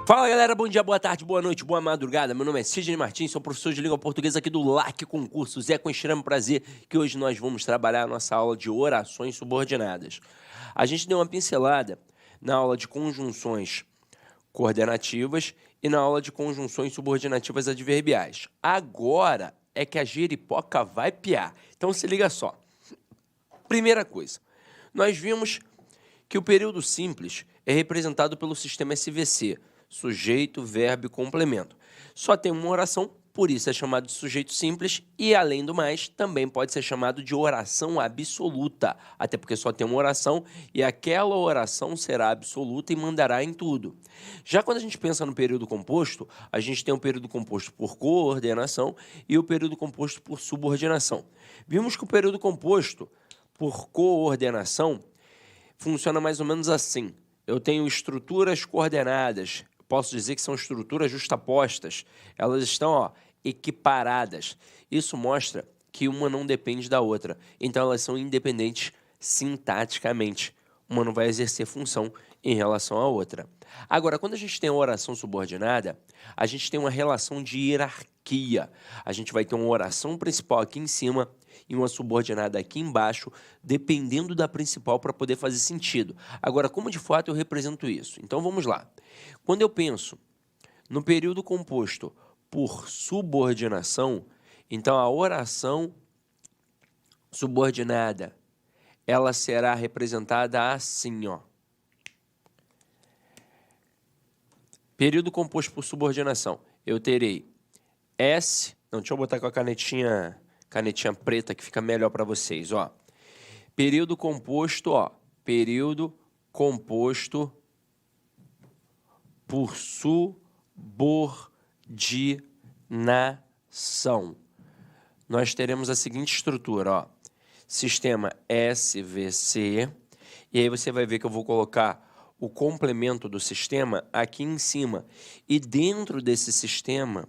Fala galera, bom dia, boa tarde, boa noite, boa madrugada. Meu nome é Sidney Martins, sou professor de língua portuguesa aqui do LAC Concursos. É com extremo prazer que hoje nós vamos trabalhar a nossa aula de orações subordinadas. A gente deu uma pincelada na aula de conjunções coordenativas e na aula de conjunções subordinativas adverbiais. Agora é que a giripoca vai piar. Então se liga só. Primeira coisa, nós vimos que o período simples é representado pelo sistema SVC, sujeito, verbo e complemento. Só tem uma oração, por isso é chamado de sujeito simples e, além do mais, também pode ser chamado de oração absoluta, até porque só tem uma oração e aquela oração será absoluta e mandará em tudo. Já quando a gente pensa no período composto, a gente tem o período composto por coordenação e o período composto por subordinação. Vimos que o período composto por coordenação funciona mais ou menos assim. Eu tenho estruturas coordenadas, posso dizer que são estruturas justapostas, elas estão equiparadas. Isso mostra que uma não depende da outra, então elas são independentes sintaticamente. Uma não vai exercer função em relação à outra. Agora, quando a gente tem a oração subordinada, a gente tem uma relação de hierarquia. A gente vai ter uma oração principal aqui em cima e uma subordinada aqui embaixo, dependendo da principal para poder fazer sentido. Agora, como de fato eu represento isso? Então, vamos lá. Quando eu penso no período composto por subordinação, então a oração subordinada, ela será representada assim, ó. Período composto por subordinação, eu terei S... Não, deixa eu botar com a canetinha preta que fica melhor para vocês, ó. Período composto, ó. Período composto por subordinação. Nós teremos a seguinte estrutura, ó. Sistema SVC. E aí você vai ver que eu vou colocar o complemento do sistema aqui em cima. E dentro desse sistema,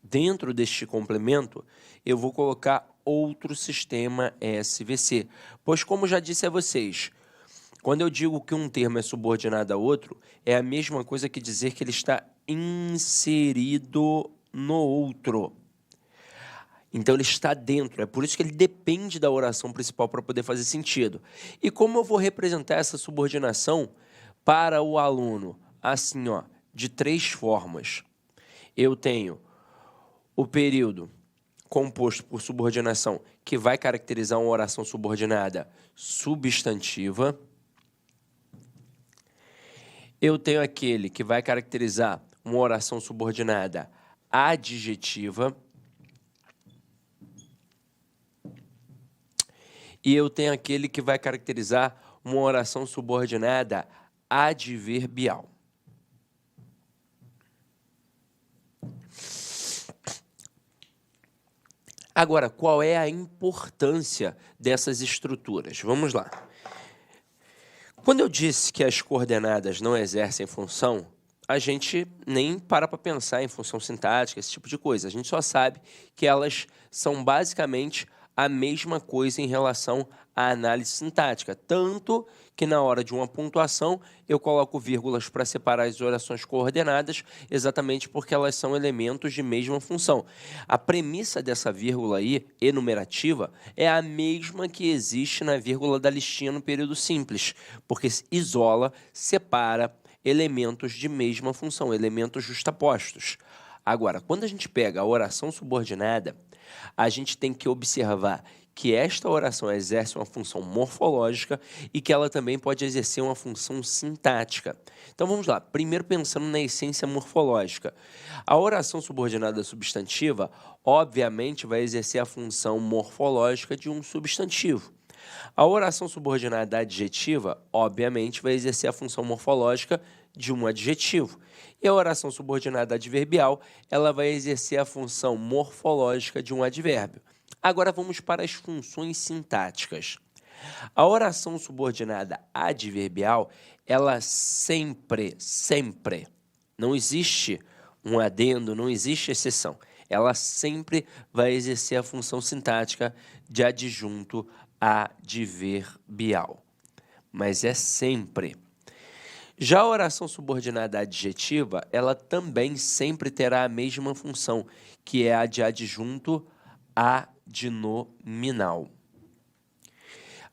dentro deste complemento, eu vou colocar outro sistema SVC. Pois, como já disse a vocês, quando eu digo que um termo é subordinado a outro, é a mesma coisa que dizer que ele está inserido no outro. Então, ele está dentro. É por isso que ele depende da oração principal para poder fazer sentido. E como eu vou representar essa subordinação para o aluno? Assim, ó, de três formas. Eu tenho o período composto por subordinação, que vai caracterizar uma oração subordinada substantiva. Eu tenho aquele que vai caracterizar uma oração subordinada adjetiva. E eu tenho aquele que vai caracterizar uma oração subordinada adverbial. Agora, qual é a importância dessas estruturas? Vamos lá. Quando eu disse que as coordenadas não exercem função, a gente nem para pensar em função sintática, esse tipo de coisa. A gente só sabe que elas são basicamente a mesma coisa em relação à análise sintática, tanto que na hora de uma pontuação eu coloco vírgulas para separar as orações coordenadas, exatamente porque elas são elementos de mesma função. A premissa dessa vírgula aí, enumerativa, é a mesma que existe na vírgula da listinha no período simples, porque isola, separa elementos de mesma função, elementos justapostos. Agora, quando a gente pega a oração subordinada, a gente tem que observar que esta oração exerce uma função morfológica e que ela também pode exercer uma função sintática. Então vamos lá, primeiro pensando na essência morfológica. A oração subordinada substantiva, obviamente, vai exercer a função morfológica de um substantivo. A oração subordinada adjetiva, obviamente, vai exercer a função morfológica de um adjetivo. E a oração subordinada adverbial, ela vai exercer a função morfológica de um advérbio. Agora vamos para as funções sintáticas. A oração subordinada adverbial, ela sempre, não existe um adendo, não existe exceção. Ela sempre vai exercer a função sintática de adjunto adverbial. Mas é sempre. Já a oração subordinada adjetiva, ela também sempre terá a mesma função, que é a de adjunto adnominal.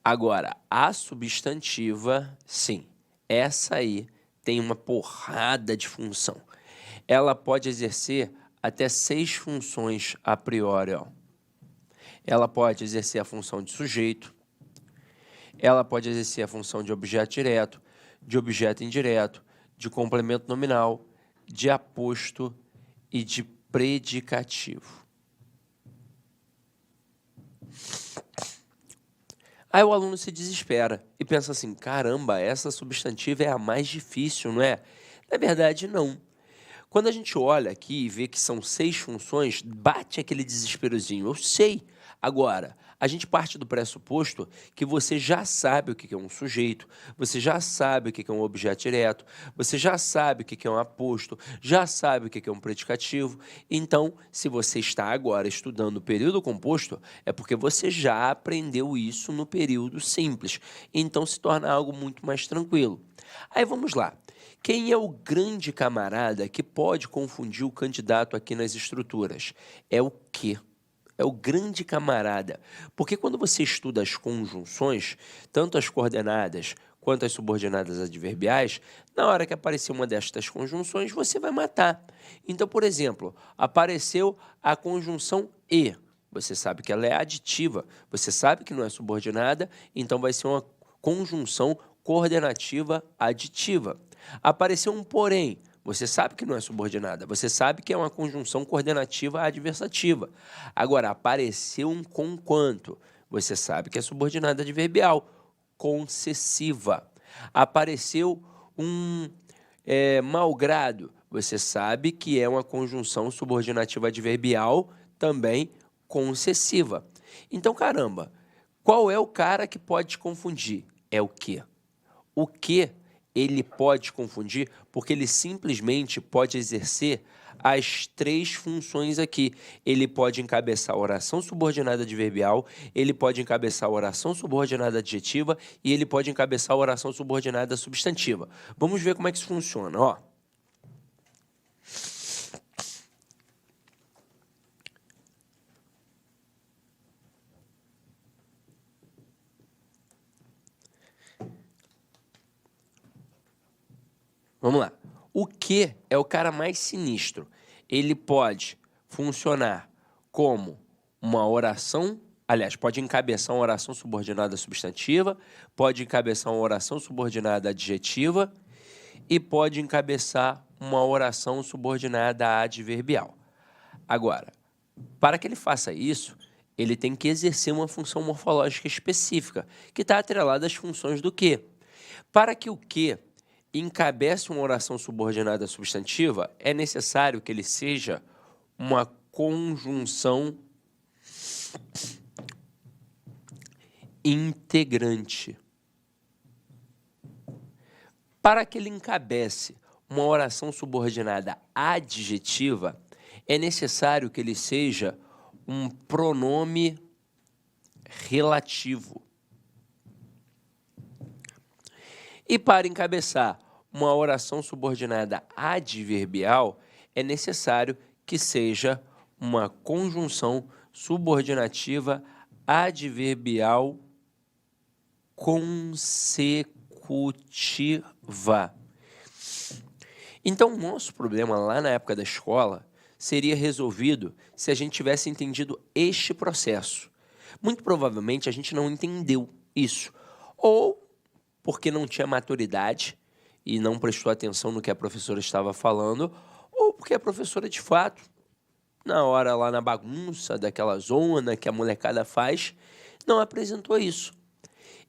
Agora, a substantiva, sim, essa aí tem uma porrada de função. Ela pode exercer até 6 funções a priori, ó. Ela pode exercer a função de sujeito, ela pode exercer a função de objeto direto, de objeto indireto, de complemento nominal, de aposto e de predicativo. Aí o aluno se desespera e pensa assim, caramba, essa substantiva é a mais difícil, não é? Na verdade, não. Quando a gente olha aqui e vê que são 6 funções, bate aquele desesperozinho. Eu sei. Agora, a gente parte do pressuposto que você já sabe o que é um sujeito, você já sabe o que é um objeto direto, você já sabe o que é um aposto, já sabe o que é um predicativo. Então, se você está agora estudando o período composto, é porque você já aprendeu isso no período simples. Então, se torna algo muito mais tranquilo. Aí, vamos lá. Quem é o grande camarada que pode confundir o candidato aqui nas estruturas? É o quê? É o grande camarada. Porque quando você estuda as conjunções, tanto as coordenadas quanto as subordinadas adverbiais, na hora que aparecer uma destas conjunções, você vai matar. Então, por exemplo, apareceu a conjunção e. Você sabe que ela é aditiva, você sabe que não é subordinada, então vai ser uma conjunção coordenativa aditiva. Apareceu um porém, você sabe que não é subordinada, você sabe que é uma conjunção coordenativa adversativa. Agora, apareceu um conquanto, você sabe que é subordinada adverbial, concessiva. Apareceu um malgrado, você sabe que é uma conjunção subordinativa adverbial, também concessiva. Então, caramba, qual é o cara que pode te confundir? É o quê? O que ele pode confundir porque ele simplesmente pode exercer as 3 funções aqui. Ele pode encabeçar a oração subordinada adverbial, ele pode encabeçar a oração subordinada adjetiva e ele pode encabeçar a oração subordinada substantiva. Vamos ver como é que isso funciona, ó. Vamos lá. O que é o cara mais sinistro? Ele pode funcionar como uma oração, aliás, pode encabeçar uma oração subordinada substantiva, pode encabeçar uma oração subordinada adjetiva e pode encabeçar uma oração subordinada adverbial. Agora, para que ele faça isso, ele tem que exercer uma função morfológica específica, que está atrelada às funções do que. Para que o que encabece uma oração subordinada substantiva, é necessário que ele seja uma conjunção integrante. Para que ele encabece uma oração subordinada adjetiva, é necessário que ele seja um pronome relativo. E para encabeçar uma oração subordinada adverbial, é necessário que seja uma conjunção subordinativa adverbial consecutiva. Então, o nosso problema lá na época da escola seria resolvido se a gente tivesse entendido este processo. Muito provavelmente a gente não entendeu isso, ou porque não tinha maturidade e não prestou atenção no que a professora estava falando, ou porque a professora, de fato, na hora lá na bagunça daquela zona que a molecada faz, não apresentou isso.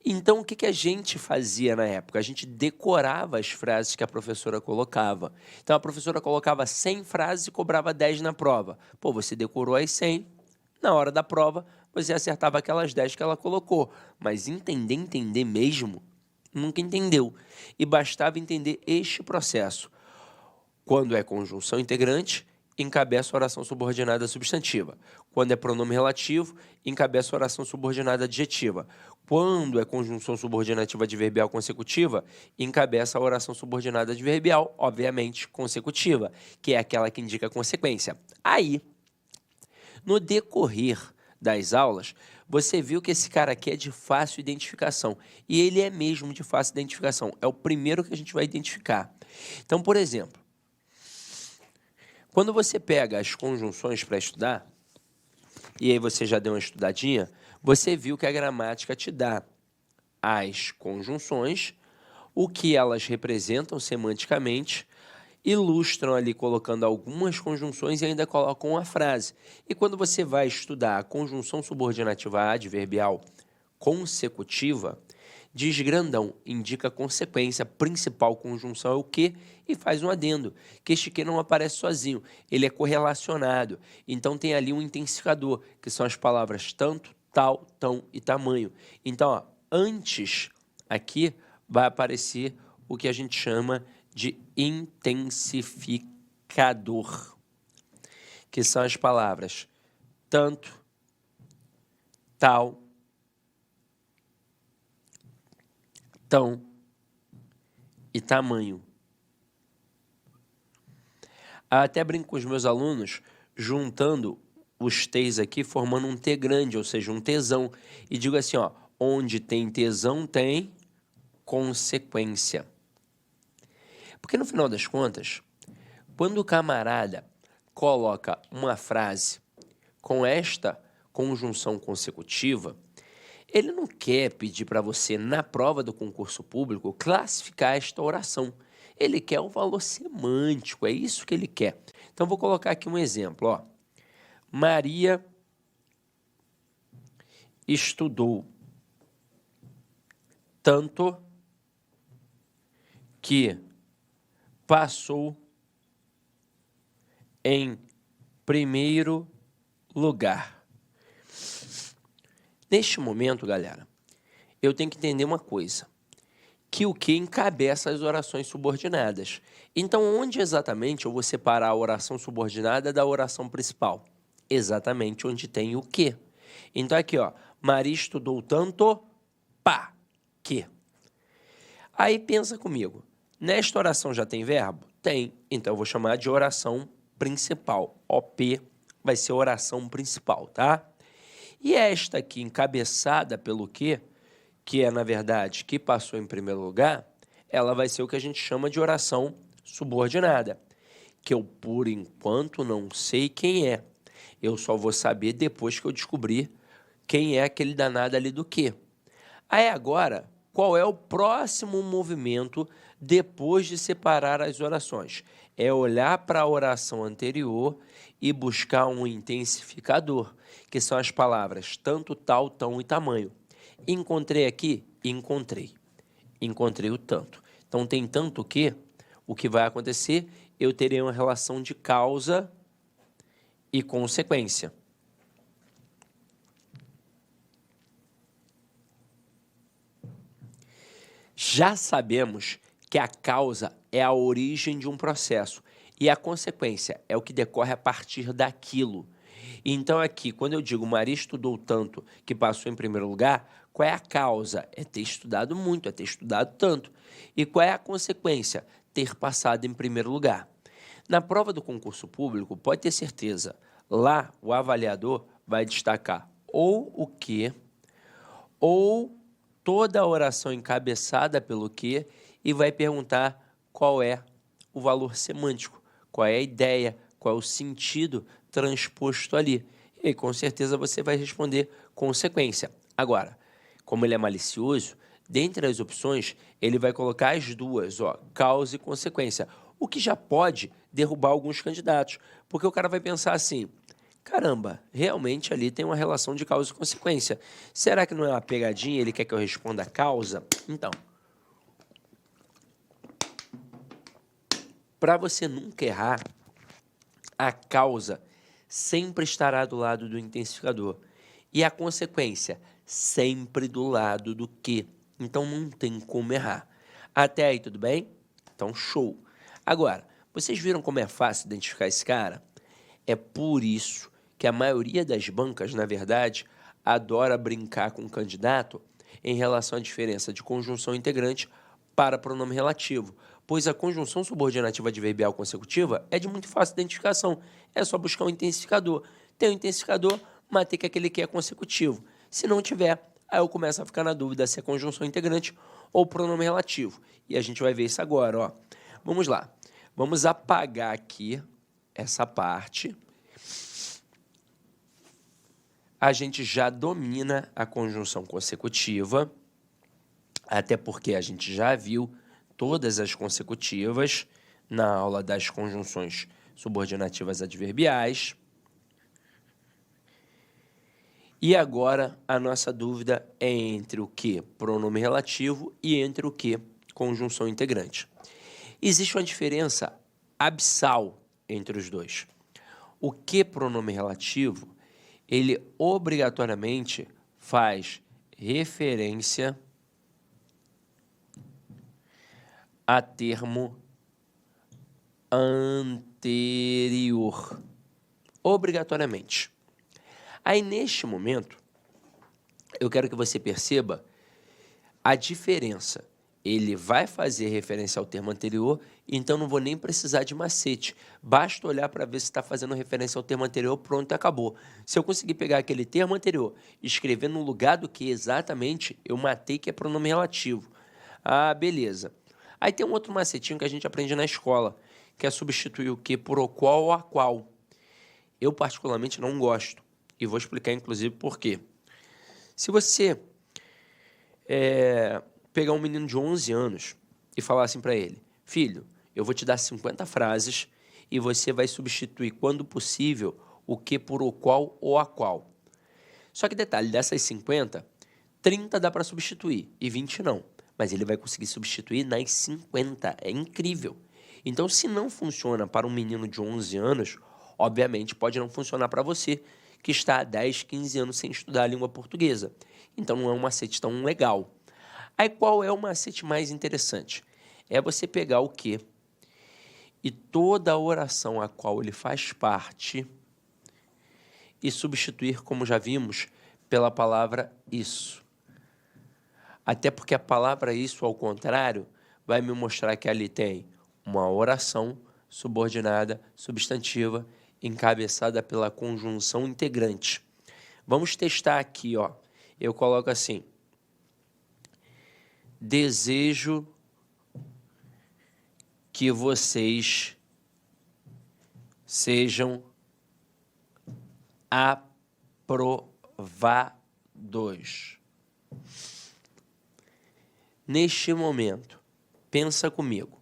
Então, o que a gente fazia na época? A gente decorava as frases que a professora colocava. Então, a professora colocava 100 frases e cobrava 10 na prova. Pô, você decorou as 100, na hora da prova, você acertava aquelas 10 que ela colocou. Mas entender mesmo, nunca entendeu. E bastava entender este processo. Quando é conjunção integrante encabeça a oração subordinada substantiva. Quando é pronome relativo, encabeça a oração subordinada adjetiva. Quando é conjunção subordinativa adverbial consecutiva, encabeça a oração subordinada adverbial, obviamente, consecutiva, que é aquela que indica consequência. Aí, no decorrer das aulas, você viu que esse cara aqui é de fácil identificação. E ele é mesmo de fácil identificação. É o primeiro que a gente vai identificar. Então, por exemplo, quando você pega as conjunções para estudar, e aí você já deu uma estudadinha, você viu que a gramática te dá as conjunções, o que elas representam semanticamente, ilustram ali colocando algumas conjunções e ainda colocam uma frase. E quando você vai estudar a conjunção subordinativa adverbial consecutiva, diz grandão, indica consequência, principal conjunção é o que e faz um adendo, que este que não aparece sozinho, ele é correlacionado, então tem ali um intensificador, que são as palavras tanto, tal, tão e tamanho. Então, ó, antes aqui vai aparecer o que a gente chama de intensificador, que são as palavras tanto, tal, tão e tamanho. Até brinco com os meus alunos, juntando os T's aqui, formando um T grande, ou seja, um tesão. E digo assim, ó, onde tem tesão, tem consequência. Porque no final das contas, quando o camarada coloca uma frase com esta conjunção consecutiva, ele não quer pedir para você, na prova do concurso público, classificar esta oração. Ele quer o valor semântico, é isso que ele quer. Então, vou colocar aqui um exemplo. Ó. Maria estudou tanto que passou em primeiro lugar. Neste momento, galera, eu tenho que entender uma coisa, que o que encabeça as orações subordinadas. Então, onde exatamente eu vou separar a oração subordinada da oração principal? Exatamente onde tem o que. Então, aqui, ó, Maria estudou tanto, pá, que. Aí, pensa comigo, nesta oração já tem verbo? Tem, então eu vou chamar de oração principal. OP vai ser oração principal, tá? E esta aqui, encabeçada pelo que é, na verdade, que passou em primeiro lugar, ela vai ser o que a gente chama de oração subordinada, que eu, por enquanto, não sei quem é. Eu só vou saber depois que eu descobrir quem é aquele danado ali do que. Aí, agora, qual é o próximo movimento depois de separar as orações? É olhar para a oração anterior e buscar um intensificador, que são as palavras tanto, tal, tão e tamanho. Encontrei aqui? Encontrei. Encontrei o tanto. Então, tem tanto que, o que vai acontecer, eu terei uma relação de causa e consequência. Já sabemos que a causa é a origem de um processo e a consequência é o que decorre a partir daquilo. Então, aqui, quando eu digo Maria estudou tanto que passou em primeiro lugar, qual é a causa? É ter estudado muito, é ter estudado tanto. E qual é a consequência? Ter passado em primeiro lugar. Na prova do concurso público, pode ter certeza, lá o avaliador vai destacar ou o que, ou toda a oração encabeçada pelo que, e vai perguntar qual é o valor semântico, qual é a ideia, qual é o sentido transposto ali. E aí, com certeza você vai responder consequência. Agora, como ele é malicioso, dentre as opções, ele vai colocar as duas, ó, causa e consequência, o que já pode derrubar alguns candidatos, porque o cara vai pensar assim, caramba, realmente ali tem uma relação de causa e consequência. Será que não é uma pegadinha? Ele quer que eu responda a causa? Então, para você nunca errar, a causa sempre estará do lado do intensificador e a consequência sempre do lado do que. Então, não tem como errar. Até aí, tudo bem? Então, show. Agora, vocês viram como é fácil identificar esse cara? É por isso que a maioria das bancas, na verdade, adora brincar com o candidato em relação à diferença de conjunção integrante para pronome relativo, pois a conjunção subordinativa adverbial consecutiva é de muito fácil identificação. É só buscar um intensificador. Tem um intensificador, matei que aquele que é consecutivo. Se não tiver, aí eu começo a ficar na dúvida se é conjunção integrante ou pronome relativo. E a gente vai ver isso agora, ó. Vamos lá. Vamos apagar aqui essa parte. A gente já domina a conjunção consecutiva, até porque a gente já viu todas as consecutivas na aula das conjunções subordinativas adverbiais. E agora a nossa dúvida é entre o que? Pronome relativo e entre o que? Conjunção integrante. Existe uma diferença abissal entre os dois. O que pronome relativo, ele obrigatoriamente faz referência a termo anterior. Obrigatoriamente. Aí, neste momento, eu quero que você perceba a diferença. Ele vai fazer referência ao termo anterior, então não vou nem precisar de macete. Basta olhar para ver se está fazendo referência ao termo anterior, pronto, acabou. Se eu conseguir pegar aquele termo anterior e escrever no lugar do que exatamente, eu matei que é pronome relativo. Ah, beleza. Aí tem um outro macetinho que a gente aprende na escola, que é substituir o que por o qual ou a qual. Eu, particularmente, não gosto. E vou explicar, inclusive, por quê. Se você pegar um menino de 11 anos e falar assim para ele: filho, eu vou te dar 50 frases e você vai substituir, quando possível, o que por o qual ou a qual. Só que detalhe, dessas 50, 30 dá para substituir e 20 não. Mas ele vai conseguir substituir nas 50. É incrível. Então, se não funciona para um menino de 11 anos, obviamente pode não funcionar para você, que está há 10, 15 anos sem estudar a língua portuguesa. Então, não é um macete tão legal. Aí, qual é o macete mais interessante? É você pegar o que e toda a oração a qual ele faz parte e substituir, como já vimos, pela palavra isso. Até porque a palavra isso, ao contrário, vai me mostrar que ali tem uma oração subordinada, substantiva, encabeçada pela conjunção integrante. Vamos testar aqui, ó. Eu coloco assim: desejo que vocês sejam aprovados. Neste momento, pensa comigo.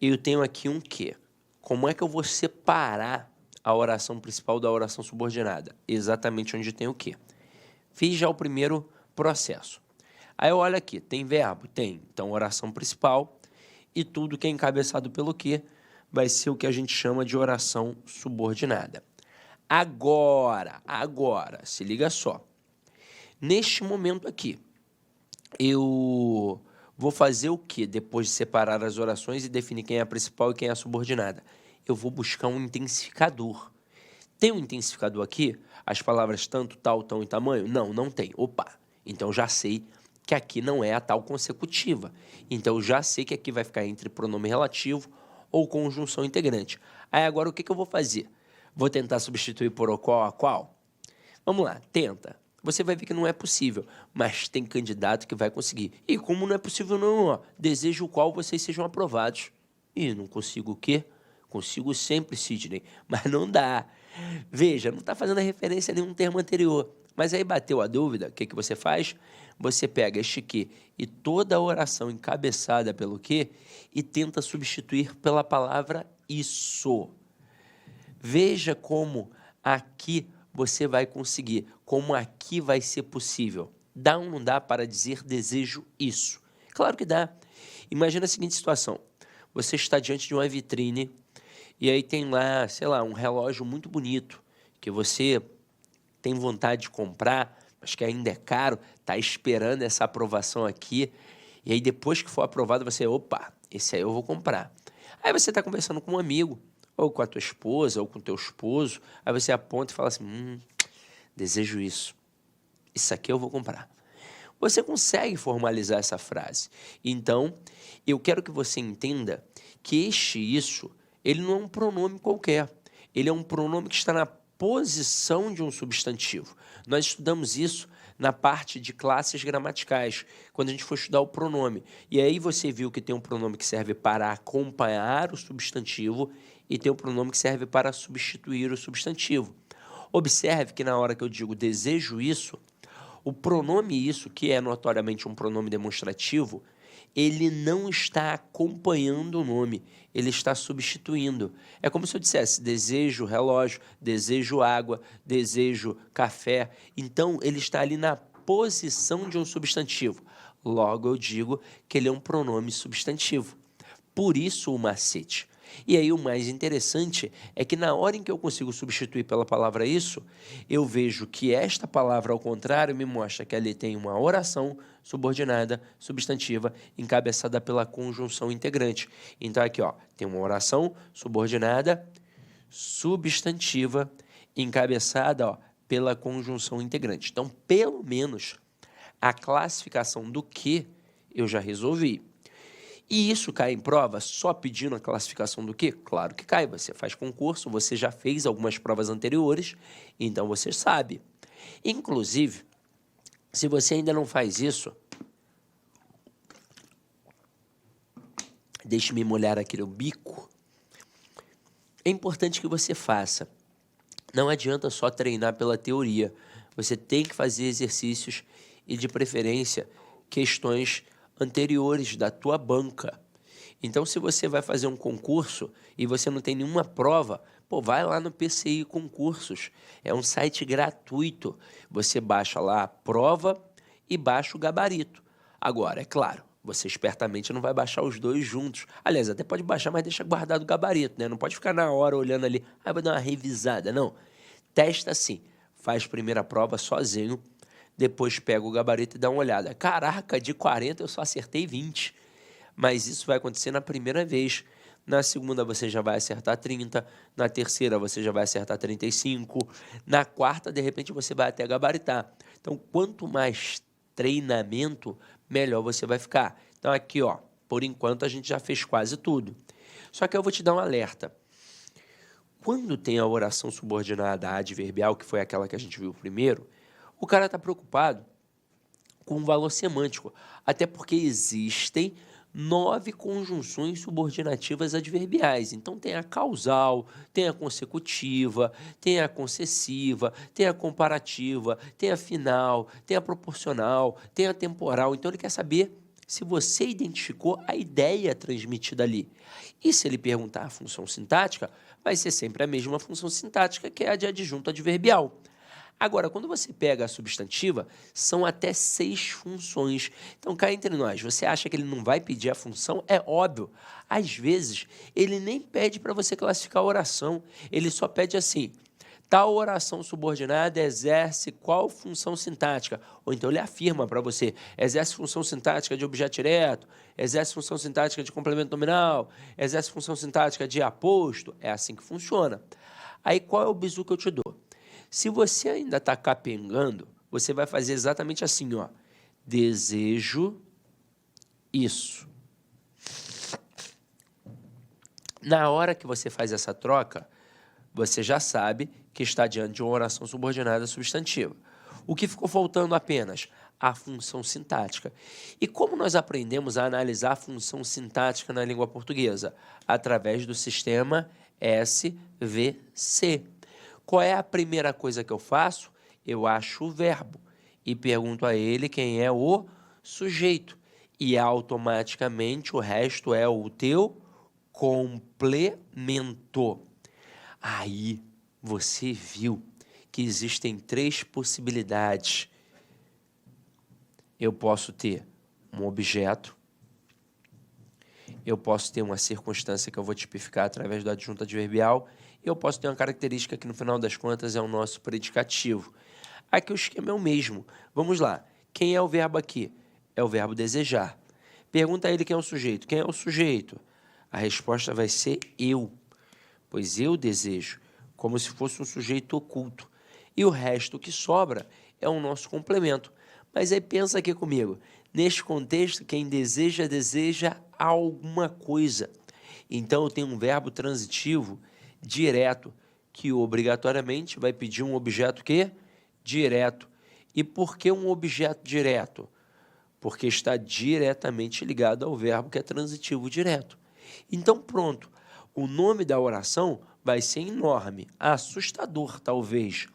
Eu tenho aqui um quê? Como é que eu vou separar a oração principal da oração subordinada? Exatamente onde tem o quê? Fiz já o primeiro processo. Aí eu olho aqui, tem verbo? Tem. Então, oração principal e tudo que é encabeçado pelo quê vai ser o que a gente chama de oração subordinada. Agora, se liga só. Neste momento aqui, eu vou fazer o quê depois de separar as orações e definir quem é a principal e quem é a subordinada? Eu vou buscar um intensificador. Tem um intensificador aqui? As palavras tanto, tal, tão e tamanho? Não, não tem. Opa! Então já sei que aqui não é a tal consecutiva. Então já sei que aqui vai ficar entre pronome relativo ou conjunção integrante. Aí agora o que eu vou fazer? Vou tentar substituir por o qual a qual? Vamos lá, tenta. Você vai ver que não é possível, mas tem candidato que vai conseguir. E como não é possível não, ó, desejo o qual vocês sejam aprovados. E não consigo o quê? Consigo sempre, Sidney, mas não dá. Veja, não está fazendo referência a nenhum termo anterior. Mas aí bateu a dúvida, o que você faz? Você pega este que e toda a oração encabeçada pelo que e tenta substituir pela palavra isso. Veja como aqui você vai conseguir, como aqui vai ser possível. Dá ou não dá para dizer desejo isso? Claro que dá. Imagina a seguinte situação. Você está diante de uma vitrine e aí tem lá, sei lá, um relógio muito bonito que você tem vontade de comprar, mas que ainda é caro, está esperando essa aprovação aqui. E aí depois que for aprovado, você, opa, esse aí eu vou comprar. Aí você está conversando com um amigo. ou com a tua esposa, ou com o teu esposo, aí você aponta e fala assim, desejo isso. Isso aqui eu vou comprar. Você consegue formalizar essa frase. Então, eu quero que você entenda que isso, ele não é um pronome qualquer. Ele é um pronome que está na posição de um substantivo. Nós estudamos isso na parte de classes gramaticais, quando a gente for estudar o pronome. E aí você viu que tem um pronome que serve para acompanhar o substantivo e tem um pronome que serve para substituir o substantivo. Observe que na hora que eu digo desejo isso, o pronome isso, que é notoriamente um pronome demonstrativo, ele não está acompanhando o nome, ele está substituindo. É como se eu dissesse desejo relógio, desejo água, desejo café. Então, ele está ali na posição de um substantivo. Logo, eu digo que ele é um pronome substantivo. Por isso o macete. E aí o mais interessante é que na hora em que eu consigo substituir pela palavra isso, eu vejo que esta palavra, ao contrário, me mostra que ali tem uma oração subordinada, substantiva, encabeçada pela conjunção integrante. Então aqui, ó, tem uma oração subordinada, substantiva, encabeçada, ó, pela conjunção integrante. Então, pelo menos, a classificação do que eu já resolvi. E isso cai em prova só pedindo a classificação do quê? Claro que cai. Você faz concurso, você já fez algumas provas anteriores, então você sabe. Inclusive, se você ainda não faz isso, deixe-me molhar aqui o bico. É importante que você faça. Não adianta só treinar pela teoria. Você tem que fazer exercícios e, de preferência, questões anteriores da tua banca. Então, se você vai fazer um concurso e você não tem nenhuma prova, vai lá no PCI Concursos. É um site gratuito. Você baixa lá a prova e baixa o gabarito. Agora, é claro, você espertamente não vai baixar os dois juntos. Aliás, até pode baixar, mas deixa guardado o gabarito, né? Não pode ficar na hora olhando ali, vou dar uma revisada. Não. Testa assim. Faz primeira prova sozinho, depois pega o gabarito e dá uma olhada. Caraca, de 40 eu só acertei 20. Mas isso vai acontecer na primeira vez. Na segunda você já vai acertar 30. Na terceira você já vai acertar 35. Na quarta, de repente, você vai até gabaritar. Então, quanto mais treinamento, melhor você vai ficar. Então, aqui, ó, por enquanto, a gente já fez quase tudo. Só que eu vou te dar um alerta. Quando tem a oração subordinada adverbial, que foi aquela que a gente viu primeiro, o cara está preocupado com o valor semântico, até porque existem 9 conjunções subordinativas adverbiais. Então, tem a causal, tem a consecutiva, tem a concessiva, tem a comparativa, tem a final, tem a proporcional, tem a temporal. Então, ele quer saber se você identificou a ideia transmitida ali. E se ele perguntar a função sintática, vai ser sempre a mesma função sintática, que é a de adjunto adverbial. Agora, quando você pega a substantiva, são até 6 funções. Então, cá entre nós, você acha que ele não vai pedir a função? É óbvio. Às vezes, ele nem pede para você classificar a oração. Ele só pede assim, tal oração subordinada exerce qual função sintática? Ou então ele afirma para você, exerce função sintática de objeto direto, exerce função sintática de complemento nominal, exerce função sintática de aposto. É assim que funciona. Aí, qual é o bizu que eu te dou? Se você ainda está capengando, você vai fazer exatamente assim, ó. Desejo isso. Na hora que você faz essa troca, você já sabe que está diante de uma oração subordinada substantiva. O que ficou faltando apenas? A função sintática. E como nós aprendemos a analisar a função sintática na língua portuguesa? Através do sistema SVC. Qual é a primeira coisa que eu faço? Eu acho o verbo e pergunto a ele quem é o sujeito. E automaticamente o resto é o teu complemento. Aí você viu que existem 3 possibilidades. Eu posso ter um objeto, eu posso ter uma circunstância que eu vou tipificar através do adjunto adverbial, e eu posso ter uma característica que, no final das contas, é o nosso predicativo. Aqui o esquema é o mesmo. Vamos lá. Quem é o verbo aqui? É o verbo desejar. Pergunta a ele quem é o sujeito. Quem é o sujeito? A resposta vai ser eu. pois eu desejo, como se fosse um sujeito oculto. E o resto que sobra é o nosso complemento. Mas aí pensa aqui comigo, neste contexto, quem deseja, deseja alguma coisa. Então eu tenho um verbo transitivo direto, que obrigatoriamente vai pedir um objeto que? Direto. E por que um objeto direto? Porque está diretamente ligado ao verbo que é transitivo direto. Então pronto, o nome da oração vai ser enorme, assustador talvez.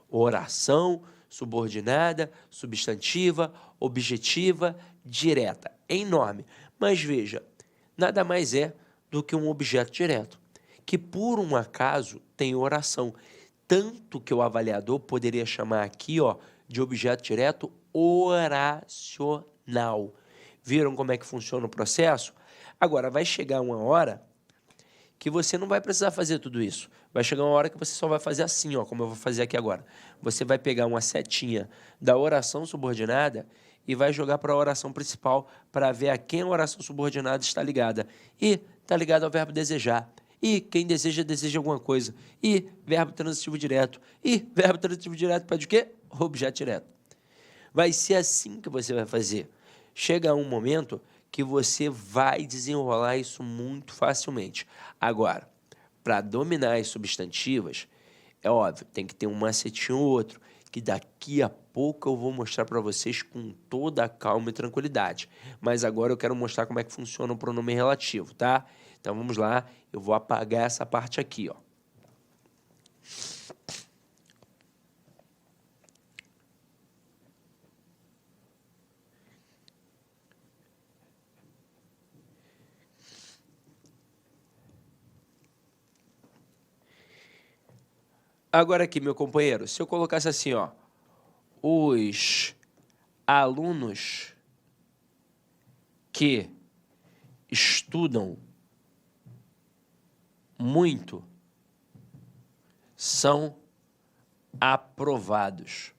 Oração subordinada, substantiva, objetiva, direta. É enorme. Mas veja, nada mais é do que um objeto direto, que por um acaso tem oração. Tanto que o avaliador poderia chamar aqui, ó, de objeto direto oracional. Viram como é que funciona o processo? Agora, vai chegar uma hora que você não vai precisar fazer tudo isso. Vai chegar uma hora que você só vai fazer assim, ó, como eu vou fazer aqui agora. Você vai pegar uma setinha da oração subordinada e vai jogar para a oração principal para ver a quem a oração subordinada está ligada. E está ligado ao verbo desejar. E quem deseja, deseja alguma coisa. E verbo transitivo direto. E verbo transitivo direto pede o quê? Objeto direto. Vai ser assim que você vai fazer. Chega um momento que você vai desenrolar isso muito facilmente. Agora, para dominar as substantivas, é óbvio, tem que ter um macetinho ou outro, que daqui a pouco eu vou mostrar para vocês com toda a calma e tranquilidade. Mas agora eu quero mostrar como é que funciona o pronome relativo, tá? Então vamos lá, eu vou apagar essa parte aqui, ó. Agora aqui, meu companheiro, se eu colocasse assim, ó, os alunos que estudam muito são aprovados.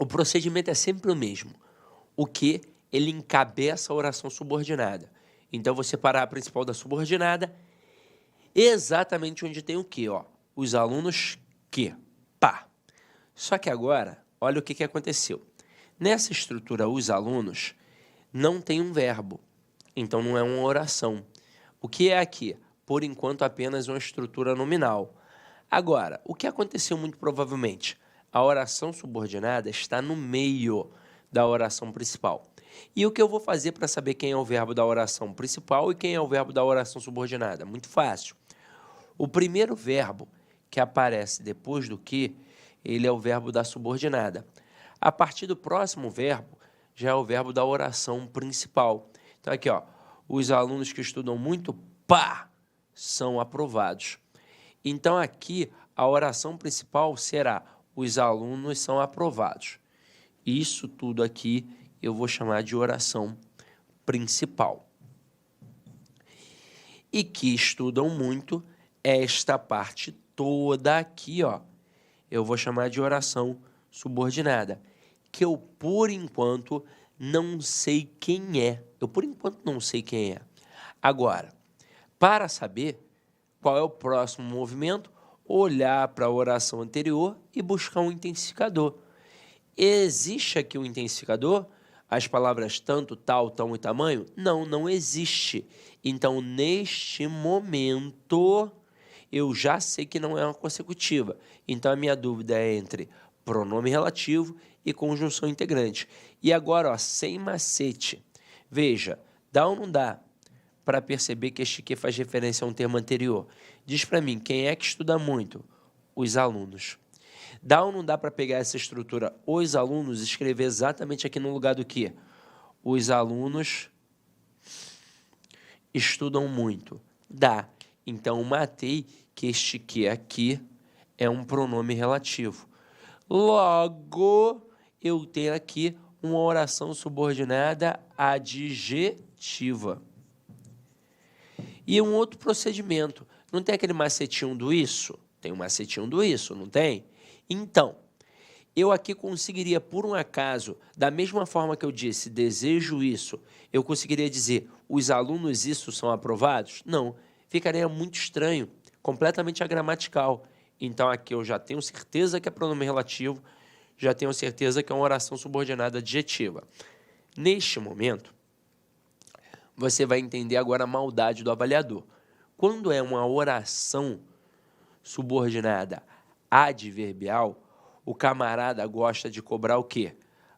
O procedimento é sempre o mesmo. O que? Ele encabeça a oração subordinada. Então, vou separar a principal da subordinada exatamente onde tem o que, ó. Os alunos que. Pá. Só que agora, olha o que aconteceu. Nessa estrutura, os alunos não tem um verbo. Então, não é uma oração. O que é aqui? Por enquanto, apenas uma estrutura nominal. Agora, o que aconteceu muito provavelmente? A oração subordinada está no meio da oração principal. E o que eu vou fazer para saber quem é o verbo da oração principal e quem é o verbo da oração subordinada? Muito fácil. O primeiro verbo que aparece depois do que, ele é o verbo da subordinada. A partir do próximo verbo, já é o verbo da oração principal. Então aqui, ó, os alunos que estudam muito, pá, são aprovados. Então aqui, a oração principal será: os alunos são aprovados. Isso tudo aqui eu vou chamar de oração principal. E que estudam muito, esta parte toda aqui, ó, eu vou chamar de oração subordinada, que eu, por enquanto, não sei quem é. Eu, por enquanto, não sei quem é. Agora, para saber qual é o próximo movimento, olhar para a oração anterior e buscar um intensificador. Existe aqui um intensificador? As palavras tanto, tal, tão e tamanho? Não, não existe. Então, neste momento, eu já sei que não é uma consecutiva. Então, a minha dúvida é entre pronome relativo e conjunção integrante. E agora, ó, sem macete. Veja, dá ou não dá para perceber que este que faz referência a um termo anterior? Diz para mim, quem é que estuda muito? Os alunos. Dá ou não dá para pegar essa estrutura, os alunos, e escrever exatamente aqui no lugar do que? Os alunos estudam muito. Dá. Então, matei que este que aqui é um pronome relativo. Logo, eu tenho aqui uma oração subordinada adjetiva. E um outro procedimento. Não tem aquele macetinho do isso? Tem um macetinho do isso, não tem? Então, eu aqui conseguiria, por um acaso, da mesma forma que eu disse, desejo isso, eu conseguiria dizer, os alunos isso são aprovados? Não, ficaria muito estranho, completamente agramatical. Então, aqui eu já tenho certeza que é pronome relativo, já tenho certeza que é uma oração subordinada adjetiva. Neste momento, você vai entender agora a maldade do avaliador. Quando é uma oração subordinada adverbial, o camarada gosta de cobrar o quê?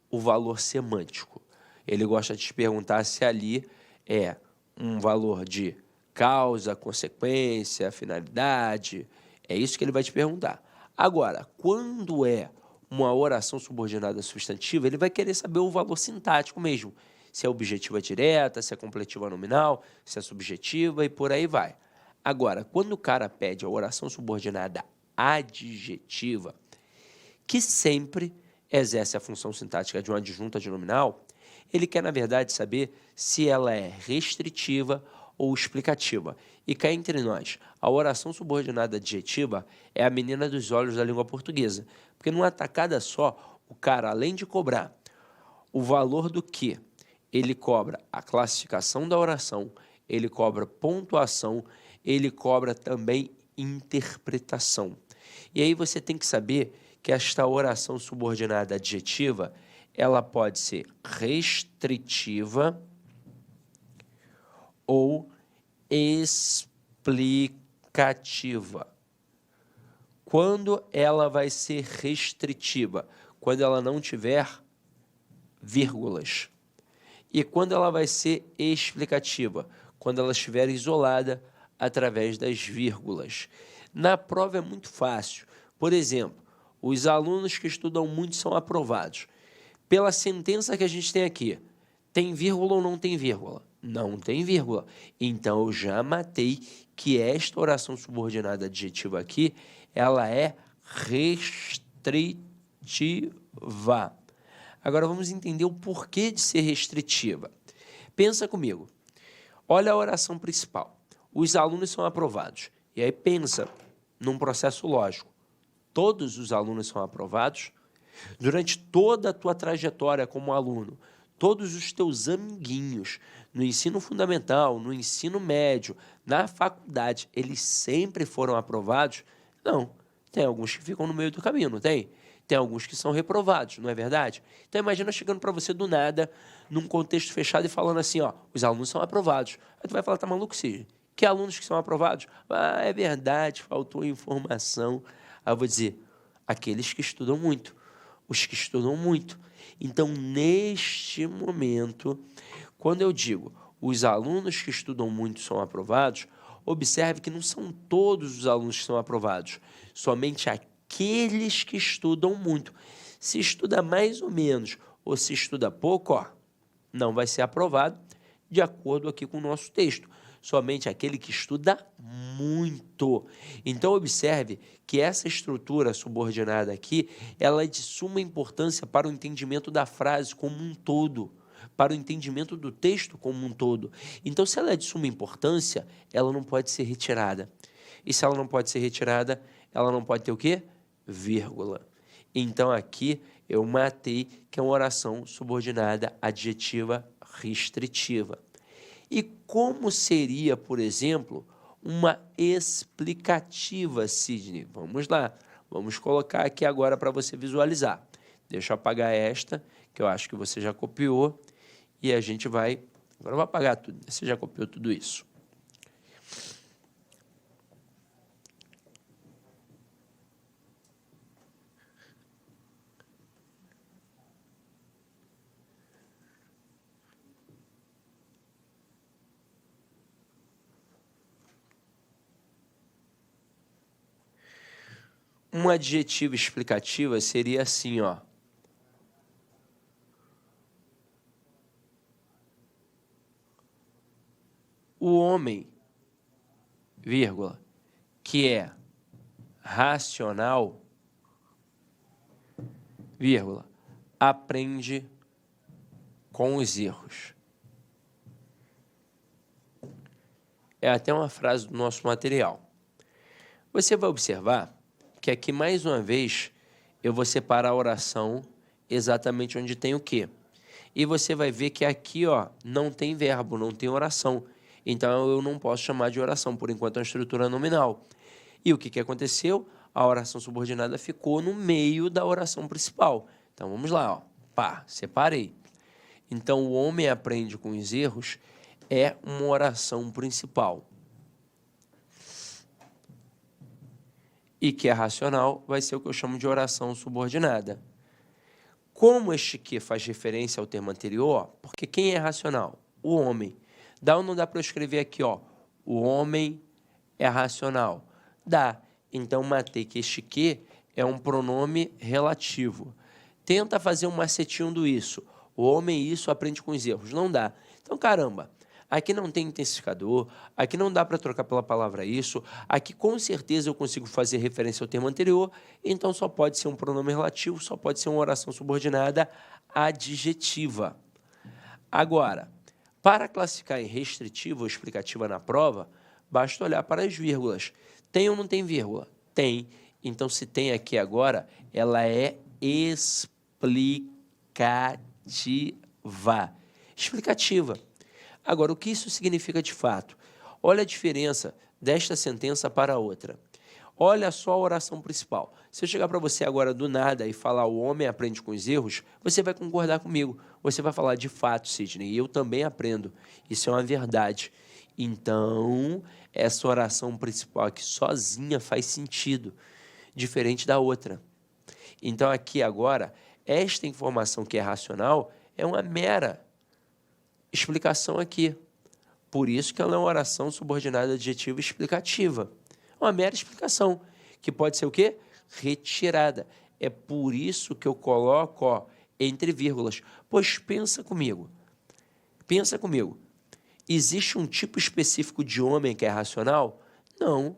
O valor semântico. Ele gosta de te perguntar se ali é um valor de causa, consequência, finalidade. É isso que ele vai te perguntar. Agora, quando é uma oração subordinada substantiva, ele vai querer saber o valor sintático mesmo. Se é objetiva direta, se é completiva nominal, se é subjetiva e por aí vai. Agora, quando o cara pede a oração subordinada adjetiva, que sempre exerce a função sintática de uma adjunta de nominal, ele quer, na verdade, saber se ela é restritiva ou explicativa. E cá entre nós, a oração subordinada adjetiva é a menina dos olhos da língua portuguesa, porque numa tacada só, o cara, além de cobrar o valor do que, ele cobra a classificação da oração, ele cobra pontuação, ele cobra também interpretação. E aí você tem que saber que esta oração subordinada adjetiva, ela pode ser restritiva ou explicativa. Quando ela vai ser restritiva? Quando ela não tiver vírgulas. E quando ela vai ser explicativa? Quando ela estiver isolada através das vírgulas. Na prova é muito fácil. Por exemplo, os alunos que estudam muito são aprovados. Pela sentença que a gente tem aqui, tem vírgula ou não tem vírgula? Não tem vírgula. Então, eu já matei que esta oração subordinada adjetiva aqui, ela é restritiva. Agora, vamos entender o porquê de ser restritiva. Pensa comigo. Olha a oração principal. Os alunos são aprovados. E aí pensa num processo lógico. Todos os alunos são aprovados? Durante toda a tua trajetória como aluno, todos os teus amiguinhos, no ensino fundamental, no ensino médio, na faculdade, eles sempre foram aprovados? Não. Tem alguns que ficam no meio do caminho, não tem? Tem alguns que são reprovados, não é verdade? Então, imagina chegando para você do nada, num contexto fechado e falando assim, ó, os alunos são aprovados. Aí tu vai falar, tá maluco, Cid? Que alunos que são aprovados? Ah, é verdade, faltou informação. Aí eu vou dizer, aqueles que estudam muito, os que estudam muito. Então, neste momento, quando eu digo os alunos que estudam muito são aprovados, observe que não são todos os alunos que são aprovados, somente aqueles que estudam muito. Se estuda mais ou menos ou se estuda pouco, ó, não vai ser aprovado, de acordo aqui com o nosso texto. Somente aquele que estuda muito. Então, observe que essa estrutura subordinada aqui, ela é de suma importância para o entendimento da frase como um todo, para o entendimento do texto como um todo. Então, se ela é de suma importância, ela não pode ser retirada. E se ela não pode ser retirada, ela não pode ter o quê? Vírgula. Então, aqui eu matei que é uma oração subordinada adjetiva restritiva. E como seria, por exemplo, uma explicativa, Sidney? Vamos lá, vamos colocar aqui agora para você visualizar. Deixa eu apagar esta, que eu acho que você já copiou, e a gente vai... Agora eu vou apagar tudo, você já copiou tudo isso. Uma adjetiva explicativa seria assim, ó. O homem, vírgula, que é racional, vírgula, aprende com os erros. É até uma frase do nosso material. Você vai observar que aqui, mais uma vez, eu vou separar a oração exatamente onde tem o quê. E você vai ver que aqui, ó, não tem verbo, não tem oração. Então, eu não posso chamar de oração, por enquanto é uma estrutura nominal. E o que aconteceu? A oração subordinada ficou no meio da oração principal. Então, vamos lá, ó. Pá, separei. Então, o homem aprende com os erros é uma oração principal. E que é racional vai ser o que eu chamo de oração subordinada. Como este que faz referência ao termo anterior, porque quem é racional? O homem. Dá ou não dá para eu escrever aqui, ó? O homem é racional. Dá. Então, matei que este que é um pronome relativo. Tenta fazer um macetinho do isso. O homem isso aprende com os erros. Não dá. Então, caramba, aqui não tem intensificador, aqui não dá para trocar pela palavra isso, aqui com certeza eu consigo fazer referência ao termo anterior, então só pode ser um pronome relativo, só pode ser uma oração subordinada adjetiva. Agora, para classificar em restritiva ou explicativa na prova, basta olhar para as vírgulas. Tem ou não tem vírgula? Tem. Então, se tem aqui agora, ela é explicativa. Explicativa. Agora, o que isso significa de fato? Olha a diferença desta sentença para a outra. Olha só a oração principal. Se eu chegar para você agora do nada e falar o homem aprende com os erros, você vai concordar comigo. Você vai falar de fato, Sidney, e eu também aprendo. Isso é uma verdade. Então, essa oração principal aqui sozinha faz sentido, diferente da outra. Então, aqui agora, esta informação que é racional é uma mera explicação aqui. Por isso que ela é uma oração subordinada adjetiva explicativa. Uma mera explicação, que pode ser o quê? Retirada. É por isso que eu coloco, ó, entre vírgulas. Pois pensa comigo. Pensa comigo. Existe um tipo específico de homem que é racional? Não.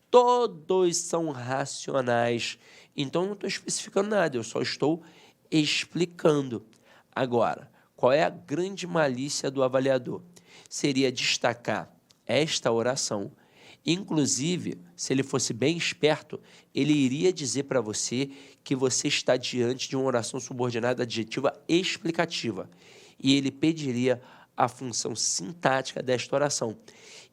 Todos são racionais. Então, não estou especificando nada, eu só estou explicando. Agora, qual é a grande malícia do avaliador? Seria destacar esta oração. Inclusive, se ele fosse bem esperto, ele iria dizer para você que você está diante de uma oração subordinada adjetiva explicativa. E ele pediria a função sintática desta oração.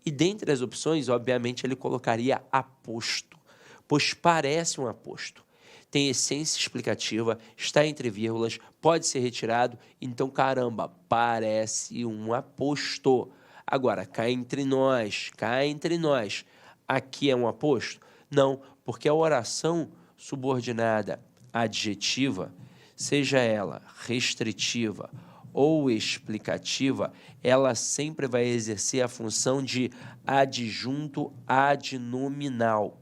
E dentre as opções, obviamente, ele colocaria aposto, pois parece um aposto. Tem essência explicativa, está entre vírgulas, pode ser retirado, então, caramba, parece um aposto. Agora, cá entre nós, aqui é um aposto? Não, porque a oração subordinada adjetiva, seja ela restritiva ou explicativa, ela sempre vai exercer a função de adjunto adnominal.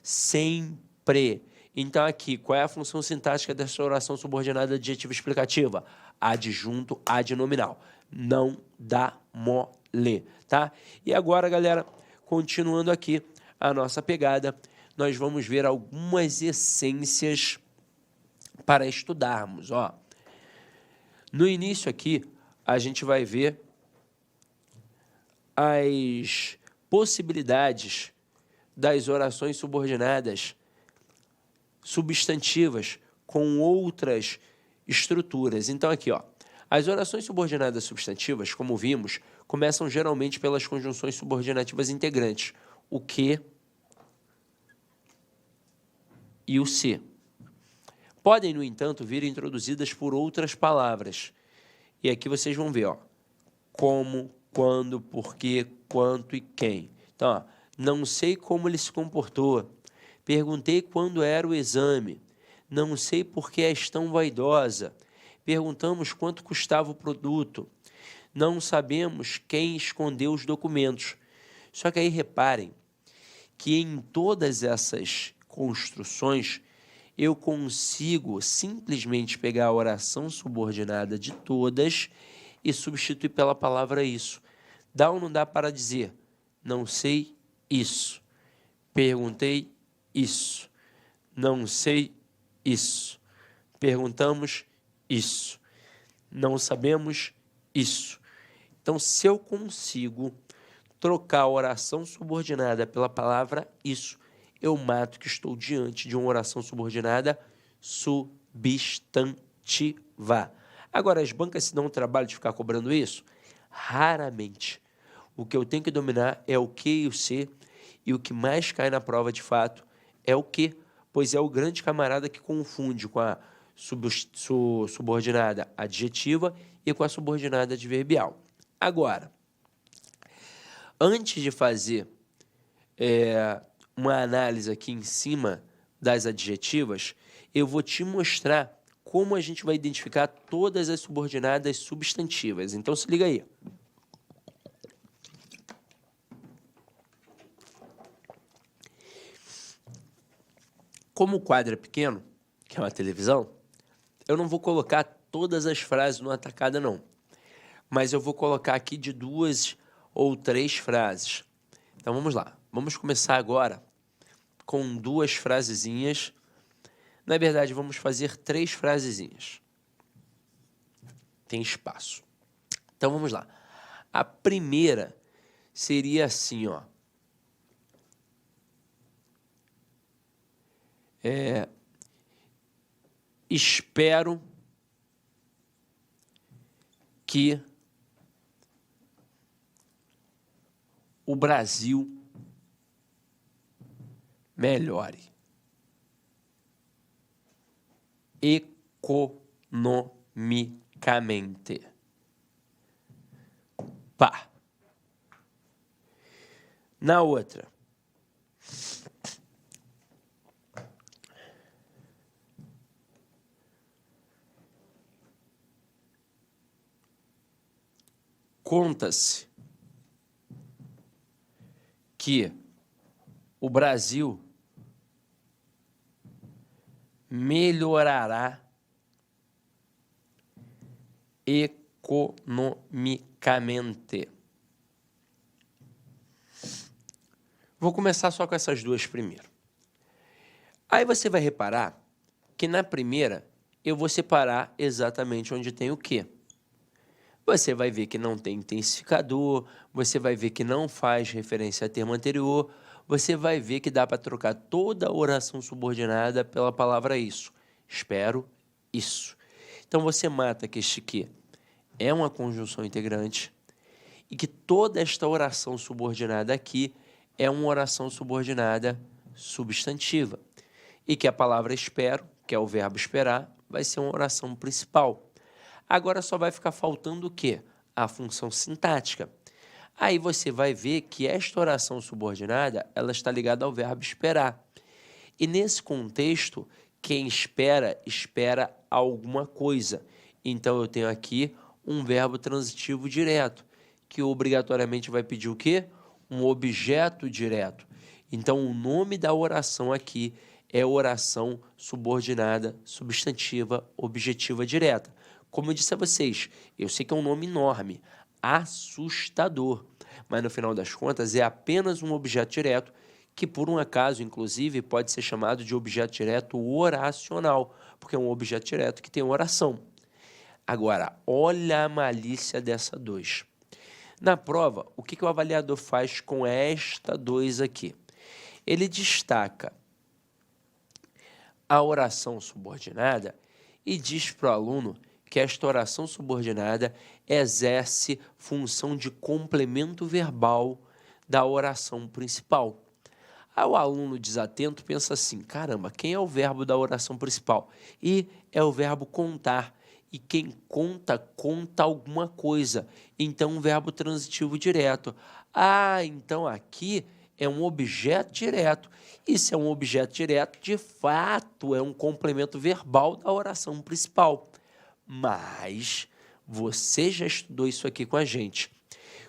Sempre. Então, aqui, qual é a função sintática dessa oração subordinada adjetiva explicativa? Adjunto adnominal. Não dá mole, tá? E agora, galera, continuando aqui a nossa pegada, nós vamos ver algumas essências para estudarmos, ó. No início aqui, a gente vai ver as possibilidades das orações subordinadas substantivas com outras estruturas. Então, aqui, ó, as orações subordinadas substantivas, como vimos, começam geralmente pelas conjunções subordinativas integrantes, o que e o se. Podem, no entanto, vir introduzidas por outras palavras. E aqui vocês vão ver, ó, como, quando, porquê, quanto e quem. Então, ó, não sei como ele se comportou. Perguntei quando era o exame. Não sei por que és tão vaidosa. Perguntamos quanto custava o produto. Não sabemos quem escondeu os documentos. Só que aí reparem que em todas essas construções eu consigo simplesmente pegar a oração subordinada de todas e substituir pela palavra isso. Dá ou não dá para dizer? Não sei isso. Perguntei isso. Não sei isso. Perguntamos isso. Não sabemos isso. Então, se eu consigo trocar a oração subordinada pela palavra isso, eu mato que estou diante de uma oração subordinada substantiva. Agora, as bancas se dão o trabalho de ficar cobrando isso? Raramente. O que eu tenho que dominar é o que e o se, e o que mais cai na prova de fato é o que, pois é o grande camarada que confunde com a subordinada adjetiva e com a subordinada adverbial. Agora, antes de fazer uma análise aqui em cima das adjetivas, eu vou te mostrar como a gente vai identificar todas as subordinadas substantivas. Então, se liga aí. Como o quadro é pequeno, que é uma televisão, eu não vou colocar todas as frases numa tacada, não. Mas eu vou colocar aqui de 2 ou 3 frases. Então, vamos lá. Vamos começar agora com 2 frasezinhas. Na verdade, vamos fazer 3 frasezinhas. Tem espaço. Então, vamos lá. A primeira seria assim, ó. Espero que o Brasil melhore economicamente. Pá. Na outra. Conta-se que o Brasil melhorará economicamente. Vou começar só com essas 2 primeiro. Aí você vai reparar que na primeira eu vou separar exatamente onde tem o quê. Você vai ver que não tem intensificador, você vai ver que não faz referência a termo anterior, você vai ver que dá para trocar toda a oração subordinada pela palavra isso. Espero isso. Então, você mata que este que é uma conjunção integrante e que toda esta oração subordinada aqui é uma oração subordinada substantiva. E que a palavra espero, que é o verbo esperar, vai ser uma oração principal. Agora só vai ficar faltando o quê? A função sintática. Aí você vai ver que esta oração subordinada, ela está ligada ao verbo esperar. E nesse contexto, quem espera, espera alguma coisa. Então eu tenho aqui um verbo transitivo direto, que obrigatoriamente vai pedir o quê? Um objeto direto. Então o nome da oração aqui é oração subordinada, substantiva, objetiva direta. Como eu disse a vocês, eu sei que é um nome enorme, assustador, mas no final das contas é apenas um objeto direto que por um acaso, inclusive, pode ser chamado de objeto direto oracional, porque é um objeto direto que tem oração. Agora, olha a malícia dessa 2. Na prova, o que o avaliador faz com esta 2 aqui? Ele destaca a oração subordinada e diz para o aluno que esta oração subordinada exerce função de complemento verbal da oração principal. Aí o aluno desatento pensa assim, caramba, quem é o verbo da oração principal? E é o verbo contar. E quem conta, conta alguma coisa. Então, um verbo transitivo direto. Ah, então aqui é um objeto direto. E se é um objeto direto, de fato, é um complemento verbal da oração principal. Mas você já estudou isso aqui com a gente.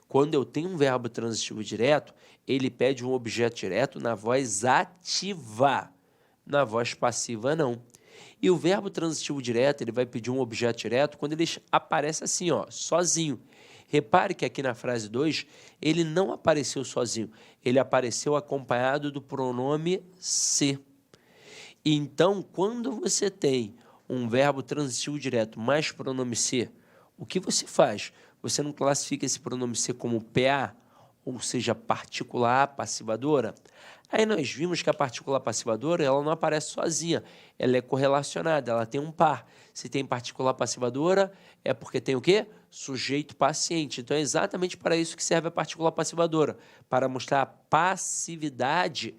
Quando eu tenho um verbo transitivo direto, ele pede um objeto direto na voz ativa, na voz passiva não. E o verbo transitivo direto, ele vai pedir um objeto direto quando ele aparece assim, ó, sozinho. Repare que aqui na frase 2, ele não apareceu sozinho, ele apareceu acompanhado do pronome se. Então, quando você tem um verbo transitivo direto mais pronome se, o que você faz? Você não classifica esse pronome se como PA, ou seja, partícula A passivadora? Aí nós vimos que a partícula passivadora ela não aparece sozinha, ela é correlacionada, ela tem um par. Se tem partícula passivadora, é porque tem o quê? Sujeito paciente. Então é exatamente para isso que serve a partícula passivadora, para mostrar a passividade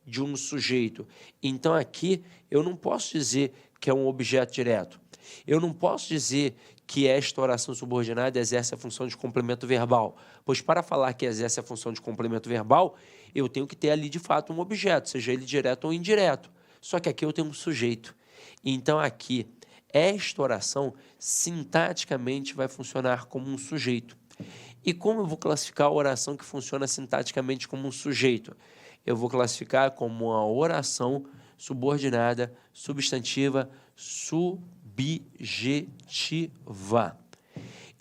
de um sujeito. Então aqui eu não posso dizer que é um objeto direto. Eu não posso dizer que esta oração subordinada exerce a função de complemento verbal, pois para falar que exerce a função de complemento verbal, eu tenho que ter ali de fato um objeto, seja ele direto ou indireto. Só que aqui eu tenho um sujeito. Então aqui, esta oração sintaticamente vai funcionar como um sujeito. E como eu vou classificar a oração que funciona sintaticamente como um sujeito? Eu vou classificar como uma oração subordinada, substantiva, subjetiva.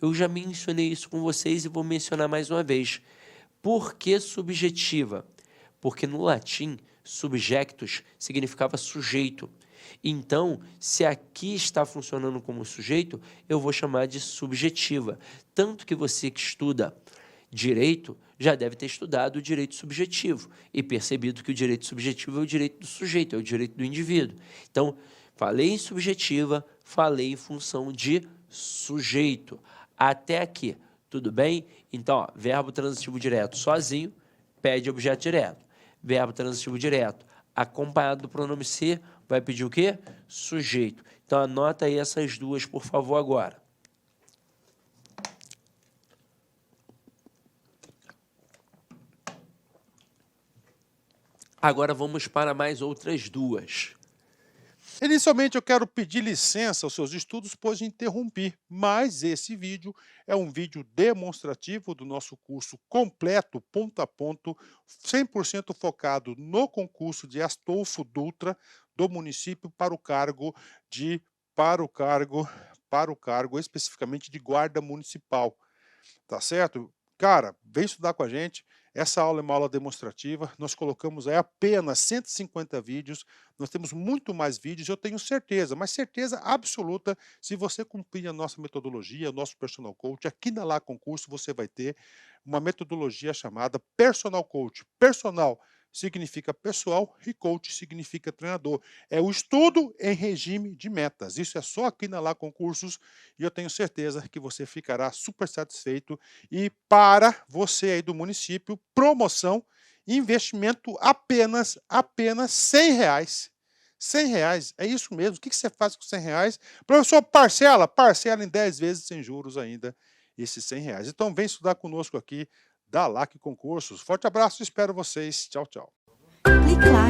Eu já mencionei isso com vocês e vou mencionar mais uma vez. Por que subjetiva? Porque no latim, subjectus significava sujeito. Então, se aqui está funcionando como sujeito, eu vou chamar de subjetiva. Tanto que você que estuda direito já deve ter estudado o direito subjetivo e percebido que o direito subjetivo é o direito do sujeito, é o direito do indivíduo. Então, falei em subjetiva, falei em função de sujeito. Até aqui, tudo bem? Então, ó, verbo transitivo direto sozinho pede objeto direto. Verbo transitivo direto acompanhado do pronome ser vai pedir o quê? Sujeito. Então, anota aí essas duas, por favor, agora. Agora vamos para mais outras duas. Inicialmente, eu quero pedir licença aos seus estudos, pois interrompi, mas esse vídeo é um vídeo demonstrativo do nosso curso completo, ponto a ponto, 100% focado no concurso de Astolfo Dutra do município para o cargo especificamente de guarda municipal, tá certo? Cara, vem estudar com a gente. Essa aula é uma aula demonstrativa, nós colocamos aí apenas 150 vídeos, nós temos muito mais vídeos, eu tenho certeza, mas certeza absoluta, se você cumprir a nossa metodologia, o nosso Personal Coach, aqui na Lá Concurso você vai ter uma metodologia chamada Personal Coach. Personal significa pessoal e coach significa treinador. É o estudo em regime de metas. Isso é só aqui na Lá Concursos e eu tenho certeza que você ficará super satisfeito. E para você aí do município, promoção, investimento apenas R$ 100. R$ 100, é isso mesmo. O que você faz com R$ 100? Professor, parcela em 10 vezes sem juros ainda, esses R$ 100. Então vem estudar conosco aqui da LAC Concursos. Forte abraço, espero vocês. Tchau, tchau. Clique lá.